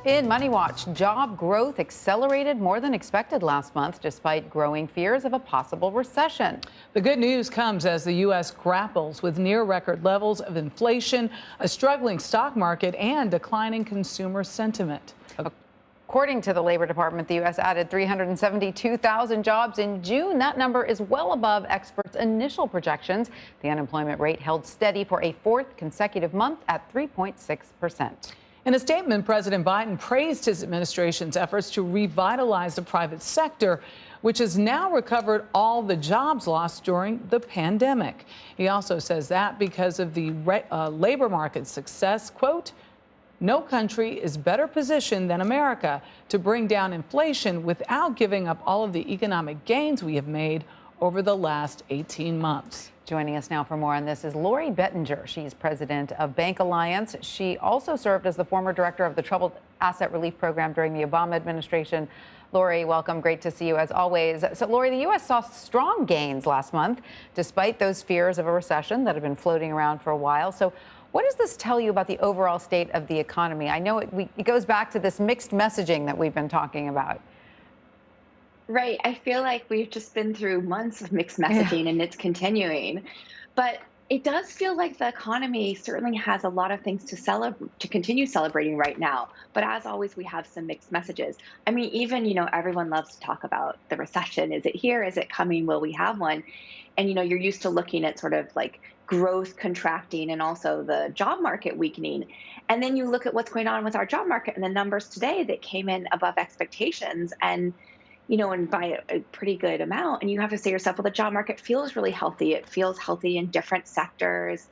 In Money Watch, job growth accelerated more than expected last month, despite growing fears of a possible recession. The good news comes as the U.S. grapples with near record levels of inflation, a struggling stock market, and declining consumer sentiment. According to the Labor Department, the U.S. added 372,000 jobs in June. That number is well above experts' initial projections. The unemployment rate held steady for a fourth consecutive month at 3.6%. In a statement, President Biden praised his administration's efforts to revitalize the private sector, which has now recovered all the jobs lost during the pandemic. He also says that because of the labor market's success, quote, "No country is better positioned than America to bring down inflation without giving up all of the economic gains we have made over the last 18 months. Joining us now for more on this is Lori Bettinger. She's president of BancAlliance. She also served as the former director of the Troubled Asset Relief Program during the Obama administration. Lori, welcome. Great to see you as always. So, Lori, the U.S. saw strong gains last month, despite those fears of a recession that have been floating around for a while. So what does this tell you about the overall state of the economy? I know it goes back to this mixed messaging that we've been talking about. Right. I feel like we've just been through months of mixed messaging and it's continuing. But it does feel like the economy certainly has a lot of things to continue celebrating right now. But as always, we have some mixed messages. I mean, even, everyone loves to talk about the recession. Is it here? Is it coming? Will we have one? And, you're used to looking at sort of like growth contracting and also the job market weakening. And then you look at what's going on with our job market and the numbers today that came in above expectations and by a pretty good amount. And you have to say to yourself, well, the job market feels really healthy. It feels healthy in different sectors.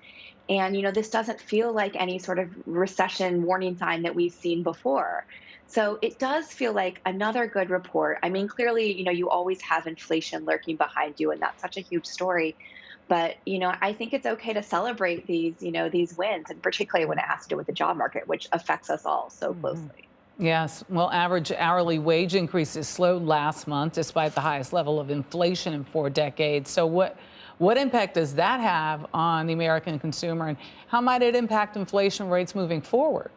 And, this doesn't feel like any sort of recession warning sign that we've seen before. So it does feel like another good report. I mean, clearly, you always have inflation lurking behind you, and that's such a huge story. But, I think it's okay to celebrate these wins, and particularly when it has to do with the job market, which affects us all so closely. Yes. Well, average hourly wage increases slowed last month despite the highest level of inflation in 4 decades. So what impact does that have on the American consumer, and how might it impact inflation rates moving forward?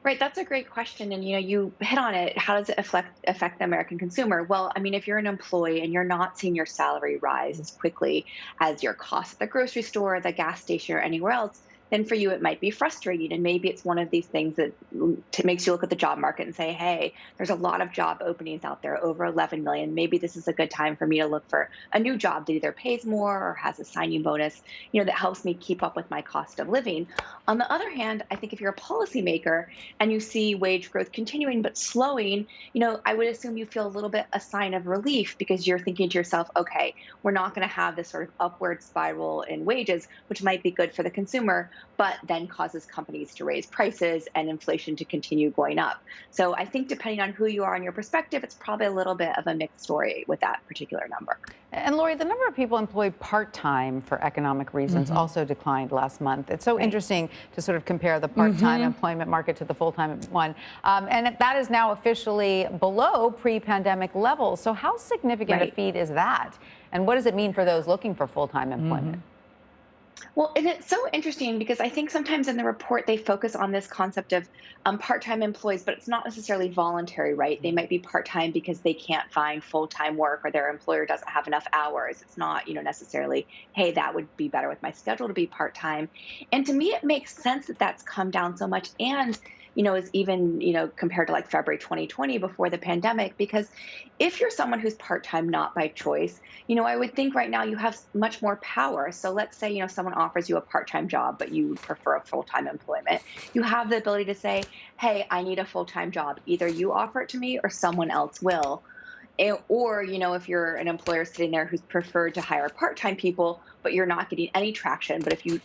Right, that's a great question. And you hit on it. How does it affect the American consumer? Well, I mean, if you're an employee and you're not seeing your salary rise as quickly as your cost at the grocery store, the gas station, or anywhere else, then for you it might be frustrating. And maybe it's one of these things that makes you look at the job market and say, hey, there's a lot of job openings out there, over 11 million. Maybe this is a good time for me to look for a new job that either pays more or has a signing bonus, that helps me keep up with my cost of living. On the other hand, I think if you're a policymaker and you see wage growth continuing but slowing, I would assume you feel a little bit a sign of relief because you're thinking to yourself, okay, we're not going to have this sort of upward spiral in wages, which might be good for the consumer, but then causes companies to raise prices and inflation to continue going up. So I think depending on who you are and your perspective, it's probably a little bit of a mixed story with that particular number. And Lori, the number of people employed part-time for economic reasons also declined last month. It's so interesting to sort of compare the part-time employment market to the full-time one. And that is now officially below pre-pandemic levels. So how significant a feat is that? And what does it mean for those looking for full-time employment? Well, and it's so interesting because I think sometimes in the report they focus on this concept of part-time employees, but it's not necessarily voluntary, right? They might be part-time because they can't find full-time work or their employer doesn't have enough hours. It's not, necessarily, hey, that would be better with my schedule to be part-time. And to me, it makes sense that that's come down so much. And is even, compared to like February 2020 before the pandemic, because if you're someone who's part-time, not by choice, I would think right now you have much more power. So let's say, someone offers you a part-time job, but you prefer a full-time employment. You have the ability to say, hey, I need a full-time job. Either you offer it to me or someone else will. Or, if you're an employer sitting there who's preferred to hire part-time people, but you're not getting any traction, but if you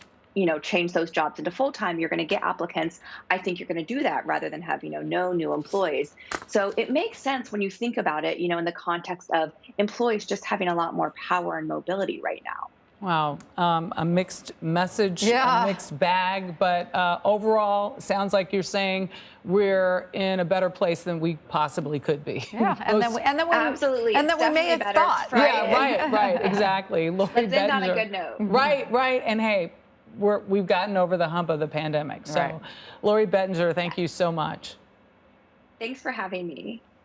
change those jobs into full-time, you're going to get applicants. I think you're going to do that rather than have, no new employees. So it makes sense when you think about it, in the context of employees just having a lot more power and mobility right now. Wow, a mixed message, a mixed bag, but overall, sounds like you're saying we're in a better place than we possibly could be. Yeah, and then we may have thought. Yeah, right, exactly. Lori Let's end on a Bettinger. good note. Right, and hey, we've gotten over the hump of the pandemic. So, Lori Bettinger, thank you so much. Thanks for having me.